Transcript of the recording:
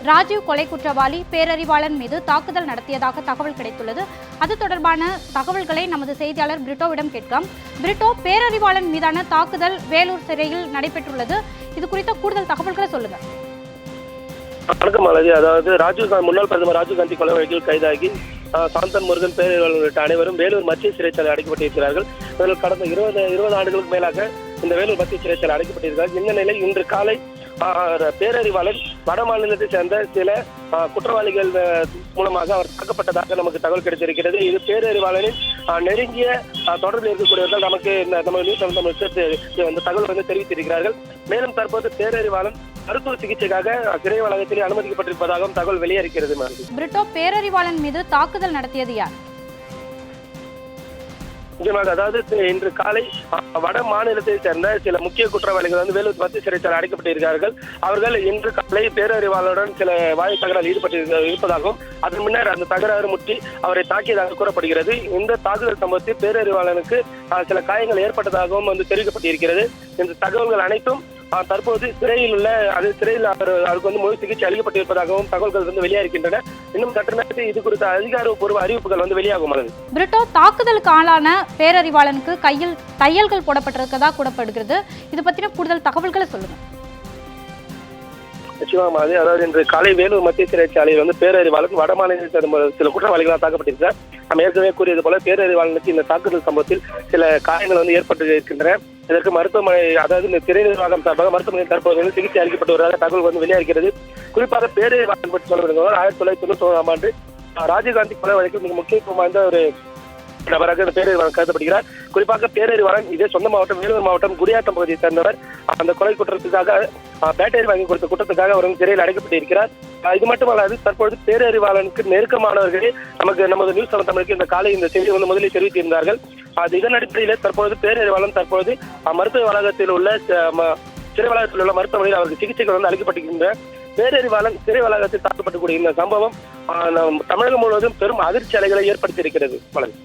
ராஜீவ் கொலை குற்றவாளி பேரறிவாளன் மீது தாக்குதல் நடத்தியதாக தகவல் கிடைத்துள்ளது. அது தொடர்பான தகவல்களை நமது செய்தியாளர் பிரிட்டோவிடம் கேட்கலாம். பிரிட்டோ, பேரறிவாளன் மீதான தாக்குதல் வேலூர் சிறையில் நடைபெற்றுள்ளது. இது குறித்த கூடுதல் தகவல்களை சொல்லுங்க. வணக்கம் மாலதி. அதாவது முன்னாள் பிரதமர் ராஜீவ்காந்தி கொலை வழக்கில் கைதாகி சாந்தன் முருகன் பேரறிவாளன் உள்ளிட்ட அனைவரும் வேலூர் மத்திய சிறைச்சாலை அடைக்கப்பட்டிருக்கிறார்கள். இவர்கள் கடந்த 20 ஆண்டுகளுக்கு மேலாக இந்த வேலூர் மத்திய சிறைச்சாலை அடைக்கப்பட்டிருக்கிறார்கள். இந்த நிலை இன்று காலை பேரறிவாளன் வட மாநிலத்தை சேர்ந்த சில குற்றவாளிகள் மூலமாக அவர் தாக்கப்பட்டதாக நமக்கு தகவல் கிடைத்திருக்கிறது. இது பேரறிவாளனின் நெருங்கிய தொடர்பில் இருக்கக்கூடியவர்கள் நமக்கு நம்ம நியூஸ் அந்த தகவல் தெரிவித்திருக்கிறார்கள். மேலும் தற்போது பேரறிவாளன் மருத்துவ சிகிச்சைக்காக சிறை வளாகத்தில் அனுமதிக்கப்பட்டிருப்பதாகவும் தகவல் வெளியேறுகிறது. பிரிட்டோ, பேரறிவாளன் மீது தாக்குதல் நடத்தியது யார்? நிச்சயமாக, அதாவது இன்று காலை வட மாநிலத்தை சேர்ந்த சில முக்கிய குற்றவாளிகள் வேலூர் மத்திய சிறைச்சாலை அடைக்கப்பட்டிருக்கிறார்கள். அவர்கள் இன்று காலை பேரறிவாளருடன் சில வாய் தகராறு இருப்பதாகவும் அதன் முன்னர் அந்த தகராறு முற்றி அவரை தாக்கியதாக கூறப்படுகிறது. இந்த தாக்குதல் சம்பவத்தில் பேரறிவாளனுக்கு சில காயங்கள் ஏற்பட்டதாகவும் தெரிவிக்கப்பட்டிருக்கிறது. இந்த தகவல்கள் அனைத்தும் தற்போது சிறையில் அவருக்கு முழு சிகிச்சை அளிக்கப்பட்டிருப்பதாகவும் தகவல்கள் வெளியாகின்றன. இன்னும் சற்று நேரத்தில் இது குறித்த அதிகாரப்பூர்வ அறிவிப்புகள் வெளியாகும். பிரிட்டோ, தாக்குதலுக்கு ஆளான பேரறிவாளனுக்கு கையில் தையல்கள் போடப்பட்டிருக்கதா கூறப்படுகிறது. இது பற்றின கூடுதல் தகவல்களை சொல்லுங்க. நிச்சயமாக, அதாவது இன்று காலை வேலூர் மத்திய சிறைச்சாலையில் பேரறிவாளன் வட மாநிலத்தில் சில குற்றவாளிகளால் தாக்கப்பட்டிருக்கிறார். நம்ம ஏற்கனவே கூறியது போல பேரறிவாளனுக்கு இந்த தாக்குதல் சம்பவத்தில் சில காயங்கள் ஏற்பட்டு இருக்கின்றன. இதற்கு மருத்துவமனை, அதாவது இந்த திரை நிர்வாகம் சார்பாக மருத்துவமனை தற்போது சிகிச்சை அளிக்கப்பட்டு வருவதாக தகவல் வெளியாகிறது. குறிப்பாக பேரறிவாளன் பற்றி சொல்ல வேண்டும். 1991ஆம் ஆண்டு ராஜீவ்காந்தி கொலை வழக்கில் மிக முக்கியத்துவம் வாய்ந்த ஒரு நபராக இந்த பேரறிவாளன் கருதப்படுகிறார். குறிப்பாக பேரறிவாளன் இதே சொந்த மாவட்டம் வேலூர் மாவட்டம் குடியாத்தம் பகுதியை சேர்ந்தவர். அந்த கொலை குற்றத்துக்காக பேட்டரி வாங்கி கொடுத்த குற்றத்துக்காக அவர் சிறையில் அடைக்கப்பட்டிருக்கிறார். இது மட்டுமல்லாது தற்பொழுது பேரறிவாளனுக்கு நெருக்கமானவர்களே நமது நியூஸ் தமிழுக்கு இந்த காலை இந்த செய்தி முதலில் தெரிவித்திருந்தார்கள். இதன் அடிப்படையில் தற்பொழுது பேரறிவாளன் மருத்துவ வளாகத்தில் உள்ள சிறை வளாகத்தில் உள்ள மருத்துவமனையில் அவருக்கு சிகிச்சைகள் அளிக்கப்பட்டிருக்கின்றன. பேரறிவாளன் சிறை வளாகத்தில் தாக்கப்படக்கூடிய இந்த சம்பவம் தமிழகம் முழுவதும் பெரும் அதிர்ச்சி அலைகளை ஏற்படுத்தியிருக்கிறது. வணக்கம்.